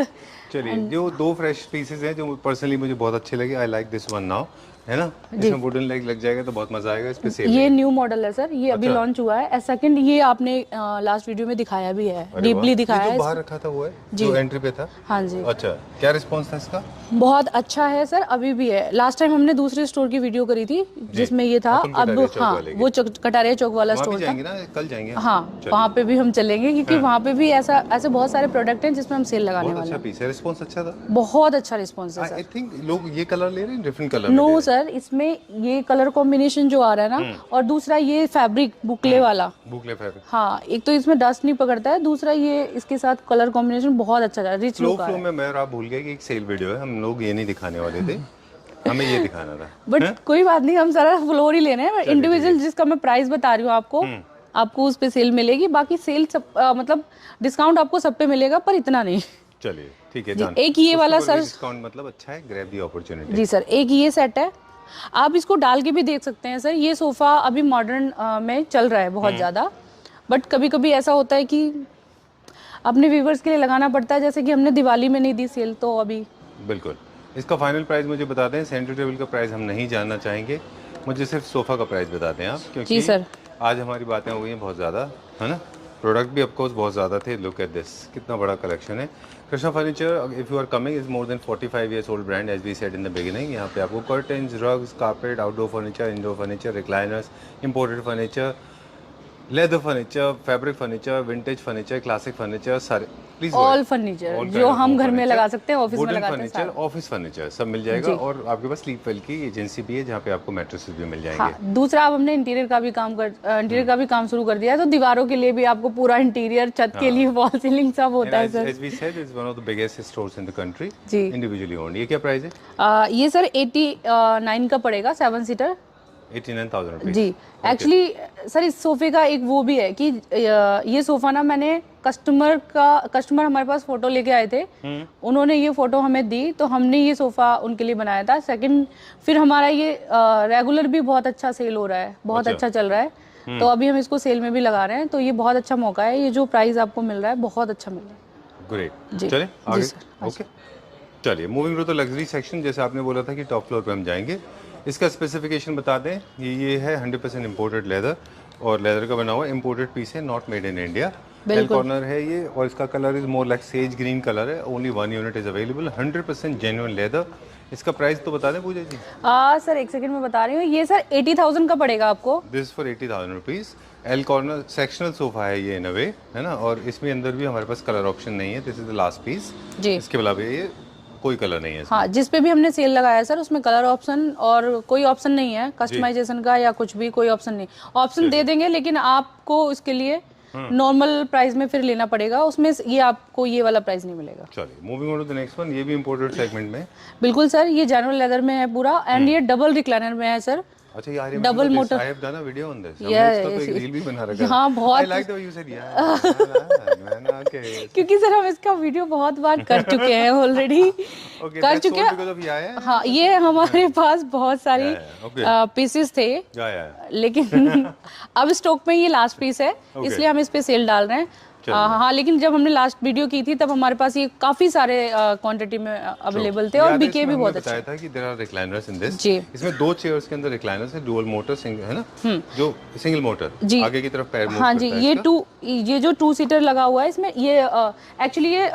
चलिए, जो 2 फ्रेश पीसेस हैं जो पर्सनली मुझे बहुत अच्छे लगे, I like this one now, है ना? इसमें वुडन लेग लग जाएगा तो बहुत मजा आएगा। इस पे सेल ये न्यू मॉडल है सर, ये अभी लॉन्च हुआ है। सेकंड ये आपने लास्ट वीडियो में दिखाया भी है, डीपली दिखाया है। जो बाहर रखा था वो है जो एंट्री पे था? हाँ जी। अच्छा, क्या रिस्पांस था इसका? बहुत अच्छा है सर, अभी भी है। लास्ट टाइम हमने दूसरे स्टोर की वीडियो करी थी जिसमें ये था, अब हाँ वो कटारिया चौक वाला स्टोर था। कल जाएंगे हाँ, वहाँ पे भी हम चलेंगे क्योंकि वहाँ पे भी ऐसे बहुत सारे प्रोडक्ट हैं जिसमें हम सेल लगाने वाले हैं। अच्छा पीस है, रिस्पांस अच्छा था, बहुत अच्छा रिस्पांस है सर। आई थिंक लोग ये कलर ले रहे हैं, डिफरेंट कलर। नो सर, इसमें ये कलर कॉम्बिनेशन जो आ रहा है ना, और दूसरा ये फैब्रिक बुकले वाला, बुकले फैब्रिक, हाँ, एक तो इसमें डस्ट नहीं पकड़ता है, दूसरा ये इसके साथ कलर कॉम्बिनेशन बहुत अच्छा है, रिच लुक फ्लो में। मैं आप भूल गया कि एक सेल वीडियो है, हम लोग ये नहीं दिखाने वाले थे, हमें ये दिखाना था, बट कोई बात नहीं, हम सारा फ्लोर ही ले रहे हैं। इंडिविजुअल जिसका मैं प्राइस बता रही हूँ आपको उस पे सेल मिलेगी, बाकी सेल मतलब डिस्काउंट आपको सब पे मिलेगा, पर इतना नहीं। चलिए ठीक है। एक ये वाला सर डिस्काउंट मतलब अच्छा है, ग्रैब द अपॉर्चुनिटी। जी सर, एक ये सेट है, आप इसको डाल के भी देख सकते हैं सर। ये सोफा अभी मॉडर्न में चल रहा है बहुत ज़्यादा, बट कभी कभी ऐसा होता है कि अपने व्यूवर्स के लिए लगाना पड़ता है, जैसे कि हमने दिवाली में नहीं दी सेल, तो अभी बिल्कुल। इसका फाइनल प्राइस मुझे बता दें, सेंटर टेबल का प्राइस हम नहीं जानना चाहेंगे, मुझे सिर्फ सोफा का प्राइस बता दें आप, क्योंकि जी सर, आज हमारी बातें हो गई हैं बहुत ज़्यादा, है ना? प्रोडक्ट भी ऑफकोर्स बहुत ज़्यादा थे। लुक एट दिस, कितना बड़ा कलेक्शन है। Krishna furniture, if you are coming, is more than 45 years old brand, as we said in the beginning. यहाँ पे आपको curtains, rugs, carpet, outdoor furniture, indoor furniture, recliners, imported furniture, leather furniture, fabric furniture, vintage furniture, classic furniture, सारे प्लीज ऑल फर्नीचर जो हम घर में लगा सकते हैं, ऑफिस में लगाते हैं, फर्नीचर, ऑफिस फर्नीचर सब मिल जाएगा। और आपके पास स्लीप वेल की एजेंसी भी है जहाँ पे आपको मैट्रेसेस भी मिल जाएंगे। हाँ, दूसरा अब हमने इंटीरियर का भी काम शुरू कर दिया है, तो दीवारों के लिए भी आपको पूरा इंटीरियर, छत के लिए वॉल सीलिंग सब होता है sir. As we said, it's one of the biggest stores in the country, जी। individually owned। ये क्या प्राइस है? ये सर 89 का पड़ेगा, 7 सीटर। 89,000 रुपीज। जी, एक्चुअली सर इस सोफे का एक वो भी है कि ये सोफा ना मैंने कस्टमर हमारे पास फोटो लेके आए थे, उन्होंने ये फोटो हमें दी तो हमने ये सोफा उनके लिए बनाया था। सेकंड, फिर हमारा ये रेगुलर भी बहुत अच्छा सेल हो रहा है, बहुत अच्छा चल रहा है, तो अभी हम इसको सेल में भी लगा रहे हैं, तो ये बहुत अच्छा मौका है। ये जो प्राइस आपको मिल रहा है बहुत अच्छा मिल रहा है। ग्रेट, चले आगे। ओके, चलिए moving to the luxury section. जैसे आपने बोला था कि टॉप फ्लोर पे हम जाएंगे, इसका स्पेसिफिकेशन बता दें। ये है 100% इम्पोर्टेड लेदर, और लेदर का बना हुआ इम्पोर्टेड पीस है, not made in India. L corner है ये, और इसका colour is more like sage green colour है। Only 1 unit is available, 100% genuine leather. इसका प्राइस तो बता दें पूजा जी। सर एक सेकंड में बता रही हूँ। ये सर 80,000 का पड़ेगा आपको। This for 80,000 rupees. L corner sectional sofa है ये इन अ वे, है ना। और इसमें अंदर भी हमारे पास कलर ऑप्शन नहीं है। This is the last piece जी। इसके अलावा ये कोई कलर नहीं है इसमें। हाँ, जिस पे भी हमने सेल लगाया है सर उसमें कलर ऑप्शन और कोई ऑप्शन नहीं है कस्टमाइजेशन का या कुछ भी, कोई ऑप्शन नहीं। ऑप्शन दे देंगे लेकिन आपको इसके लिए नॉर्मल प्राइस में फिर लेना पड़ेगा, उसमें ये आपको ये वाला प्राइस नहीं मिलेगा। चलिए moving on to the next one. ये भी इंपोर्टेड सेगमेंट में। बिल्कुल सर, ये जनरल लेदर में है पूरा, एंड ये डबल रिक्लाइनर में है सर। अच्छा, यार double motor. I have done a video on this. हमने इसका तो एक रील भी बना रखा है। हाँ, बहुत। I like the way you said yeah. Okay. क्योंकि सर हम इसका वीडियो बहुत बार कर चुके हैं ऑलरेडी। Okay, कर चुके हैं। हाँ, ये हमारे पास बहुत सारी पीसेस थे, लेकिन अब स्टॉक में ये लास्ट पीस है, इसलिए हम इस पे सेल डाल रहे हैं। हाँ, लेकिन जब हमने लास्ट वीडियो की थी तब हमारे पास ये काफी सारे क्वांटिटी में अवेलेबल थे और बिके भी बहुत अच्छे। बताया था कि there are recliners in this. जी। इसमें 2 चेयर्स के अंदर रिक्लाइनर्स है, डुअल मोटर सिंगल, है ना, जो सिंगल मोटर आगे की तरफ पैर मूव हाँ जी, ये जो 2 सीटर लगा हुआ है इसमें, ये एक्चुअली ये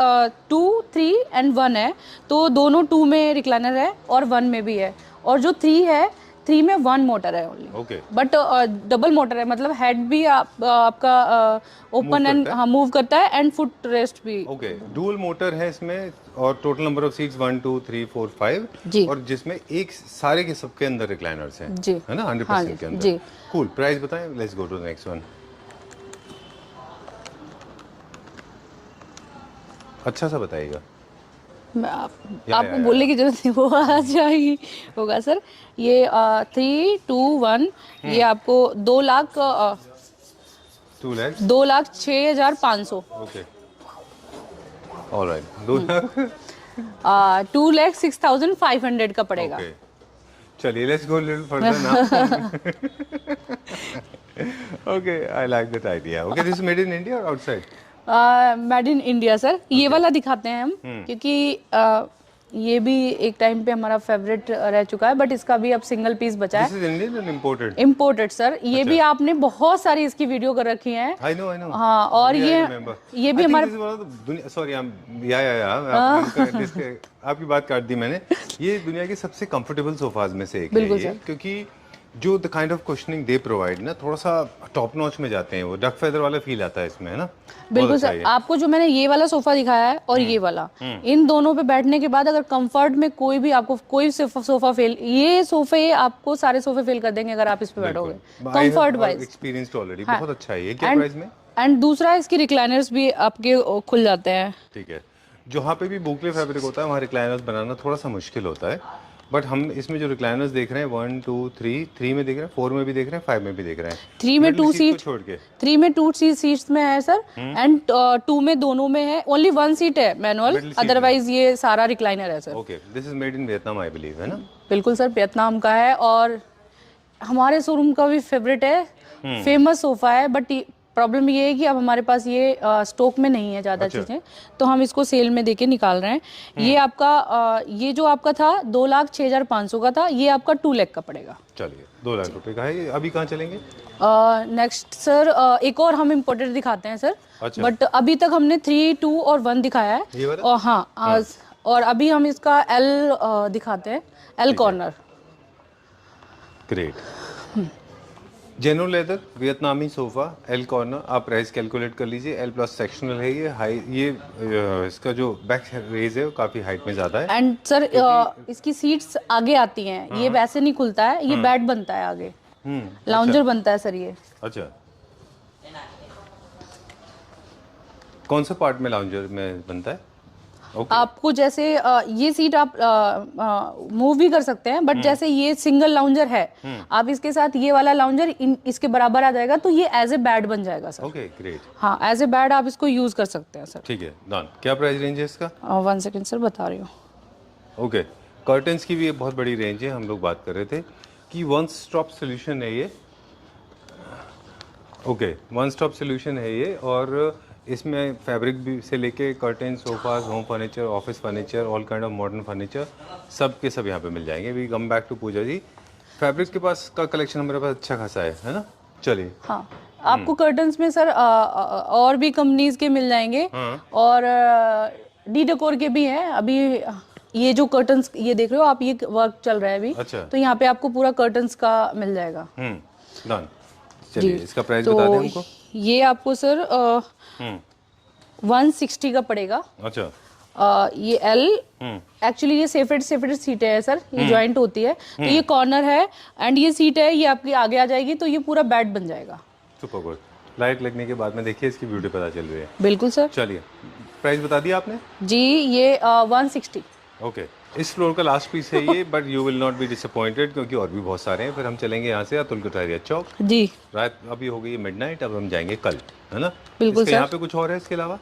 2, 3 एंड 1 है, तो दोनों 2 में रिक्लाइनर है और 1 में भी है, और जो 3 है 3 में 1 मोटर है only. Okay. But double motor है, मतलब हेड भी आपका ओपन एंड मूव करता है, एंड फुट रेस्ट भी। ओके, डुअल मोटर है इसमें, और टोटल नंबर ऑफ सीट्स 1 2 3 4 5 जी। और जिसमें एक सारे के सबके अंदर रिक्लाइनर्स हैं जी, है ना, 100% के अंदर जी। कूल। प्राइस बताएं, let's go to the next one. अच्छा सा बताइएगा। आपको बोलने की जरूरत नहीं, वो आ जाएगी होगा सर। ये 3 2 1 ये आपको 2,06,500। Okay, alright. 2,06,500 का पड़ेगा। ओके, चलिए let's go little further now. Okay, I like that idea. Okay, this is made in India और outside? Made in India sir. ये वाला दिखाते हैं हम, क्योंकि ये भी एक टाइम पे हमारा फेवरेट रह चुका है, बट इसका भी अब सिंगल पीस बचा है। This is Indian and imported? Imported sir. ये भी आपने बहुत सारी इसकी वीडियो कर रखी है। I know. हाँ, और ये भी हमारे, सॉरी आपकी बात काट दी मैंने। ये दुनिया के सबसे कंफर्टेबल सोफाज में से एक है ये, क्योंकि जो the kind of cushioning they provide ना, थोड़ा सा टॉप नॉच में जाते हैं, वो डक फेदर वाला फील आता है इसमें, है ना। बिल्कुल सर। आपको जो मैंने ये वाला सोफा दिखाया है और ये वाला, इन दोनों पे बैठने के बाद अगर कंफर्ट में कोई भी आपको कोई सोफा फेल, ये सोफे आपको सारे सोफे फेल कर देंगे अगर आप इस पे बैठोगे कंफर्ट वाइज। एक्सपीरियंस्ड ऑलरेडी, बहुत अच्छा है ये। क्या प्राइस में? एंड दूसरा, इसकी रिक्लाइनर्स भी आपके खुल जाते हैं। ठीक है, जहाँ पे भी बुकले फैब्रिक होता है वहाँ रिक्लाइनर्स बनाना थोड़ा सा मुश्किल होता है, बट हम इसमें जो रिक्लाइनर्स देख रहे हैं 1 2 3 में देख रहे हैं, 4 में भी देख रहे हैं, 5 में भी देख रहे हैं। 3 में 2 सीट छोड़ के 3 में 2 सीट्स में है सर, एंड 2 में दोनों में है। ओनली 1 सीट है मैनुअल, अदरवाइज ये सारा रिक्लाइनर है sir. Okay, this is made in Vietnam I believe, है ना? बिल्कुल सर, वियतनाम का है, और हमारे शोरूम का भी फेवरेट है, फेमस सोफा है। बट प्रॉब्लम ये है कि अब हमारे पास ये स्टॉक में नहीं है ज़्यादा चीज़ें, तो हम इसको सेल में देके निकाल रहे हैं। ये आपका ये जो आपका था 2,06,500 का था, ये आपका 2 लाख का पड़ेगा। चलिए, 2 लाख रुपए का है। अभी कहाँ चलेंगे? नेक्स्ट सर, एक और हम इम्पोर्टेड दिखाते हैं सर। अच्छा। बट अभी तक हमने 3 2 और 1 दिखाया है, और हाँ, और अभी हम इसका एल दिखाते हैं, एल कॉर्नर। ग्रेट। जेनो लेदर वियतनामी सोफा एल कॉर्नर, आप प्राइस कैलकुलेट कर लीजिए। एल प्लस सेक्शनल है ये, हाई ये इसका जो बैक रेज है वो काफ़ी हाइट में ज़्यादा है। एंड सर इसकी सीट्स आगे आती हैं, ये वैसे नहीं खुलता है, ये बेड बनता है आगे, लाउंजर बनता है सर ये। अच्छा, कौन सा पार्ट में लाउंजर में बनता है? आपको जैसे ये सीट आप मूव भी कर सकते हैं, बट जैसे ये सिंगल लाउंजर है, आप इसके साथ ये वाला लाउंजर इसके बराबर आ जाएगा, तो ये एज ए बेड बन जाएगा सर। Okay great. हाँ, एज ए बेड आप इसको यूज कर सकते हैं सर। ठीक है डन। क्या प्राइस रेंज है इसका? 1 सेकंड सर, बता रही हूँ। ओके, कर्टन्स की भी एक बहुत बड़ी रेंज है। हम लोग बात कर रहे थे कि वन स्टॉप सोल्यूशन है ये। ओके, वन स्टॉप सोल्यूशन है ये, और इसमें फैब्रिक भी से लेके curtain, sofas, home furniture, office furniture, all kind of modern furniture, सब के सब यहाँ पे मिल जाएंगे। We come back to Puja ji. Fabric के पास का कलेक्शन हमारे पास अच्छा खासा है ना? चलिए। हाँ, आपको कर्टन्स में सर और भी कंपनीज के मिल जाएंगे, और डी डेकोर के भी हैं। अभी ये जो कर्टन्स ये देख रहे हो आप, ये वर्क चल रहा है अभी। अच्छा। तो यहाँ पे आपको पूरा कर्टन्स का मिल जाएगा। डन। चलिए, इसका प्राइस बता दें हमको। ये आपको सर 160 का पड़ेगा। अच्छा। ये एल एक्चुअली ये सेपरेट सीट है सर, ये जॉइंट होती है, तो ये कॉर्नर है एंड ये सीट है, ये आपकी आगे आ जाएगी, तो ये पूरा बेड बन जाएगा। Super good. लाइट लगने के बाद में देखिए इसकी ब्यूटी पता चल रही है। बिल्कुल सर। चलिए, प्राइस बता दिया आपने जी, ये 160। ओके, इस फ्लोर का लास्ट पीस है ये, but you will not be disappointed क्योंकि और भी बहुत सारे हैं। फिर हम चलेंगे यहाँ से अतुल कटारिया चौक जी। रात अभी हो गई है मिडनाइट, अब हम जाएंगे कल, है ना? बिल्कुल सर। यहाँ पे कुछ और है इसके अलावा?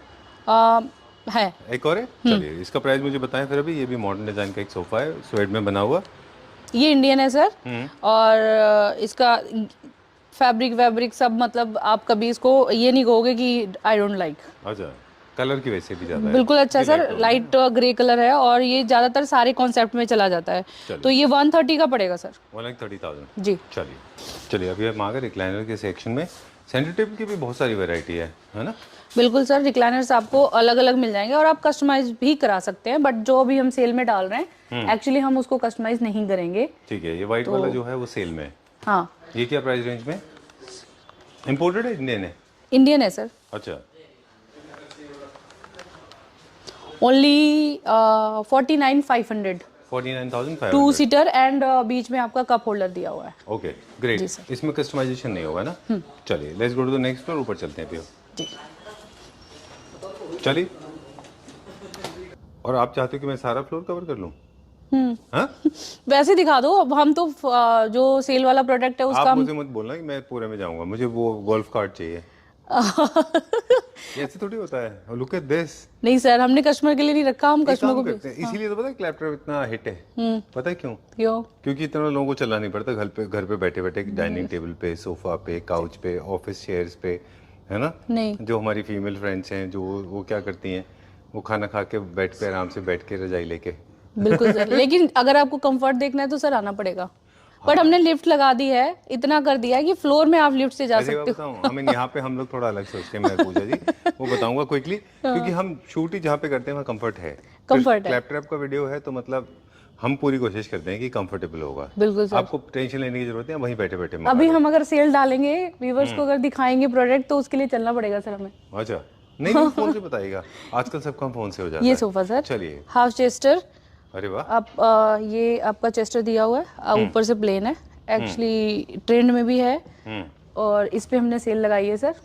है एक और है। चलिए, इसका प्राइस मुझे बताएं फिर। अभी ये भी मॉडर्न डिजाइन का एक सोफा है, स्वेड में बना हुआ। ये इंडियन है सर, और इसका फैब्रिक सब, मतलब आप कभी इसको ये नहीं कहोगे कि आई डोंट लाइक। अच्छा, कलर की वैसे भी ज्यादा है। बिल्कुल अच्छा सर, लाइट ग्रे कलर है, और ये ज्यादातर सारे कॉन्सेप्ट में चला जाता है। तो ये 130 का पड़ेगा सर। 1,30,000 जी। चलिए अभी हम आ गए रिक्लाइनर के सेक्शन में। सेंटर टेबल की भी बहुत सारी वैरायटी है ना? बिल्कुल सर, रिक्लाइनर्स आपको अलग अलग मिल जाएंगे, और आप कस्टमाइज भी करा सकते हैं, बट जो अभी हम सेल में डाल रहे हैं एक्चुअली हम उसको कस्टमाइज नहीं करेंगे। ठीक है, ये व्हाइट वाला जो है वो सेल में है। हाँ। ये क्या प्राइस रेंज में? इंपोर्टेड है, इंडियन है? इंडियन है सर। अच्छा। ओनली 49,500। 49,500। 2 सीटर एंड बीच में आपका कप होल्डर दिया हुआ है। Okay great. इसमें कस्टमाइजेशन नहीं होगा ना? चलिए, let's go to the next floor. ऊपर चलते हैं अभी जी। चलिए। और आप चाहते हो कि मैं सारा फ्लोर कवर कर लूं? हाँ? वैसे दिखा दो, अब हम तो जो सेल वाला प्रोडक्ट है उसका आप मुझे मत बोलना कि मैं पूरे में जाऊंगा, मुझे वो गोल्फ कार्ट चाहिए। ऐसे थोड़ी होता है। Look at this. नहीं सर, हमने कस्टमर के लिए नहीं रखा, हम कस्टमर को करते हैं। इसीलिए तो पता है क्लैपटॉप इतना हिट है। पता है क्यों? क्योंकि इतना लोगों को चलना नहीं पड़ता। घर पे बैठे बैठे डाइनिंग टेबल पे, सोफा पे, काउच पे, ऑफिस चेयर्स पे, है ना? नहीं। जो हमारी फीमेल फ्रेंड्स हैं, जो वो क्या करती हैं, वो खाना खा के बेड पे आराम से बैठ के रजाई लेके। बिल्कुल सर, लेकिन अगर आपको कंफर्ट देखना है तो सर आना पड़ेगा। बट हमने लिफ्ट लगा दी है, इतना कर दिया है कि फ्लोर में आप लिफ्ट से जा सकते हो। हमें यहाँ पे हम लोग थोड़ा अलग सोचते हैं। मैं पूजा जी वो बताऊंगा क्विकली, क्योंकि हम शूट ही जहाँ पे करते हैं वहाँ कंफर्ट है। कंफर्ट है। लैपटॉप का वीडियो है तो मतलब हम पूरी कोशिश करते हैं कि कंफर्टेबल होगा। बिल्कुल सर। आपको टेंशन लेने की जरूरत है, वहीं बैठे बैठे। अभी हम अगर सेल डालेंगे, व्यूअर्स को अगर दिखाएंगे प्रोडक्ट, तो उसके लिए चलना पड़ेगा सर हमें। अच्छा, नहीं फोन से बताइएगा, आजकल सब काम फोन से हो जाता है। ये सोफा सर, चलिए। Half Chester. अरे वाह। आप ये आपका चेस्टर दिया हुआ है, ऊपर से प्लेन है, एक्चुअली ट्रेंड में भी है, और इस पे हमने सेल लगाई है सर।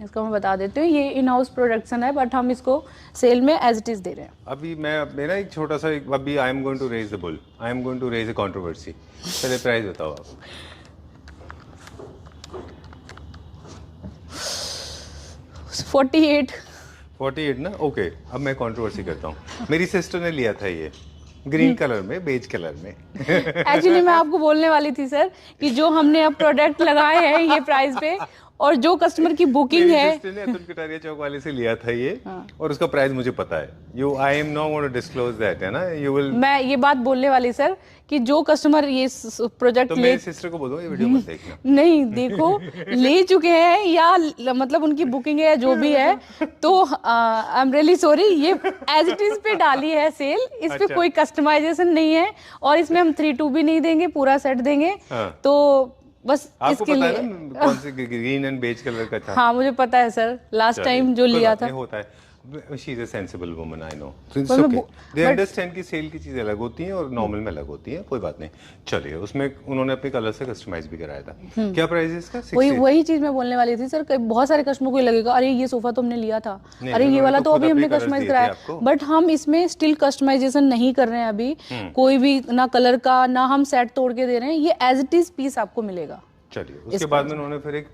इसका मैं बता देती हूँ, ये इन हाउस प्रोडक्शन है, बट हम इसको सेल में एज इट इज दे रहे हैं। अभी मेरा एक छोटा सा अभी I am going to raise the bull, I am going to raise a controversy. चलिए प्राइस बताओ आप। 48 ना? ओके, अब मैं कंट्रोवर्सी करता हूँ। मेरी सिस्टर ने लिया था ये ग्रीन कलर में, बेज कलर में। एक्चुअली मैं आपको बोलने वाली थी सर कि जो हमने अब प्रोडक्ट लगाए हैं ये प्राइस पे, और जो कस्टमर की बुकिंग है, सिस्टर ने अतुल कटारिया चौक वाले से लिया था ये, और उसका प्राइस मुझे पता है। I am not going to disclose that, है ना? You will. मैं ये बात बोलने वाली सर कि जो कस्टमर ये प्रोजेक्ट तो मेरी सिस्टर को बोलो ये वीडियो मत देखना। नहीं, देखो ले चुके हैं या मतलब उनकी बुकिंग है या जो भी है, तो आई एम रियली सॉरी, ये एज इट इज पे डाली है सेल। इस पे कोई कस्टमाइजेशन नहीं है, और इसमें हम 3-2 भी नहीं देंगे, पूरा सेट देंगे। तो बस आपको इसके पता लिए। है ना कौन से ग्रीन एंड बेज कलर का था? हाँ मुझे पता है सर, लास्ट टाइम जो लिया था। होता है, she is a sensible woman, I know, so it's पर मैं ओके। वो- दे but- अंडरस्टैंड कि सेल की चीजें अलग होती हैं और नॉर्मल में अलग होती हैं, कोई बात नहीं। चलिए, उसमें उन्होंने अपने कलर से कस्टमाइज भी कराया था। क्या प्राइस है इसका? वही 60? वही चीज मैं बोलने वाली थी सर, बहुत सारे कस्टमर को ये लगेगा अरे ये सोफा तो हमने लिया था, नहीं, अरे ये उन्होंने वाला तो तो खुद अभी अपने हमने colours कस्टमाइज दिए थे कराया, आपको। बट हम इसमें स्टिल कस्टमाइजेशन नहीं कर रहे हैं अभी, कोई भी ना कलर का, ना हम सेट तोड़ के दे रहे हैं, ये एज इट इज पीस आपको मिलेगा। चलिए, उसके बाद में उन्होंने फिर एक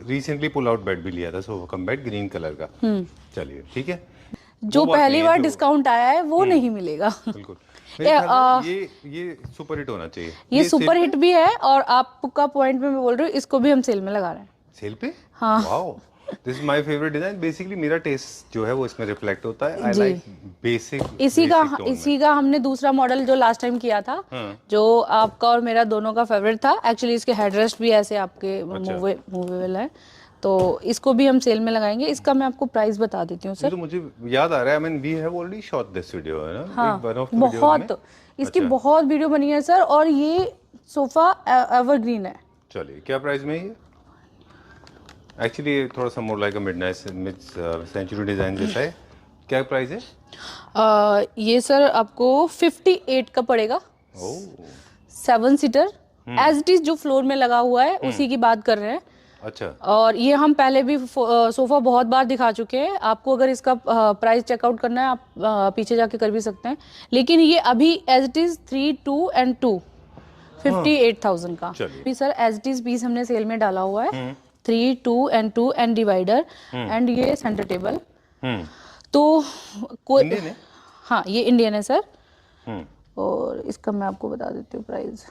रिसेंटली पुल आउट बेड भी लिया था, sofa cum bed green colour का। चलिए, ठीक है। जो वो बात पहली नहीं है बार जो- डिस्काउंट आया है वो नहीं मिलेगा। बिल्कुल। मेरे ख्याल में ये सुपर हिट होना चाहिए। ये सेल सुपर पे? हिट भी है, और आपका पॉइंट में मैं बोल रही हूँ, इसको भी हम सेल में लगा रहे हैं। सेल पे? हाँ। Wow, this is my favourite design. Basically मेरा टेस्ट जो है वो इसमें रिफ्लेक्ट होता है। आई जी। Like basic. इसी का हमने दूसरा मॉडल जो लास्ट टाइम किया था, जो आपका और मेरा दोनों का फेवरेट था, एक्चुअली इसके हेडरेस्ट भी ऐसे आपके मूवेबल है, तो इसको भी हम सेल में लगाएंगे। इसका मैं आपको प्राइस बता देती हूँ ये सर। तो मुझे याद आ रहा है, I mean we have already shot this video, है ना? हाँ, one of the videos बहुत में। इसकी अच्छा। बहुत वीडियो बनी है सर, और ये सोफा एवरग्रीन है। चलिए, क्या प्राइस में है ये? एक्चुअली थोड़ा सा more like a mid century design जैसा है। क्या प्राइस है? ये सर आपको 58 का पड़ेगा। ओह, 7 सीटर एज इट इज जो फ्लोर में लगा हुआ है उसी की बात कर रहे हैं। अच्छा। और ये हम पहले भी सोफा बहुत बार दिखा चुके हैं आपको, अगर इसका प्राइस चेकआउट करना है आप पीछे जाके कर भी सकते हैं, लेकिन ये अभी एज इट इज 3, 2 एंड 2 58,000 का भी sir as it is piece हमने सेल में डाला हुआ है। 3, 2 एंड 2 एंड डिवाइडर एंड ये सेंटर टेबल। तो कोई इंडियन है? हाँ ये इंडियन है सर। और इसका मैं आपको बता देती हूँ प्राइस।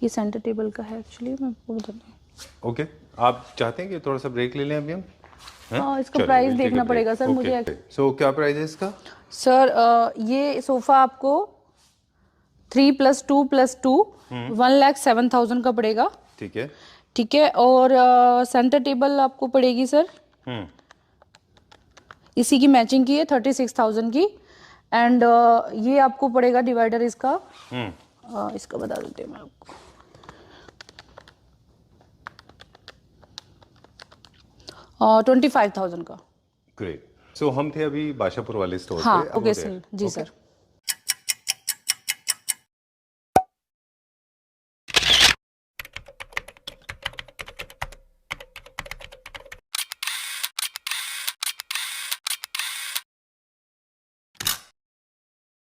ये सेंटर टेबल का है एक्चुअली, मैं आपको बता दूँ। ओके, आप चाहते हैं कि थोड़ा सा ब्रेक ले लें अभी हम? हाँ, इसका प्राइस देखना पड़ेगा सर मुझे। सो क्या प्राइस है इसका? सर ये सोफा आपको 3+2+2 1,07,000 का पड़ेगा। ठीक है। ठीक है, और सेंटर टेबल आपको पड़ेगी सर, इसी की मैचिंग की है 36,000 की। एंड ये आपको पड़ेगा डिवाइडर इसका, इसका बता देते हैं मैं आपको। 25,000 का। ग्रेट। सो हम थे अभी बाशापुर वाले स्टोर हाँ, पे। ओके सर, जी सर।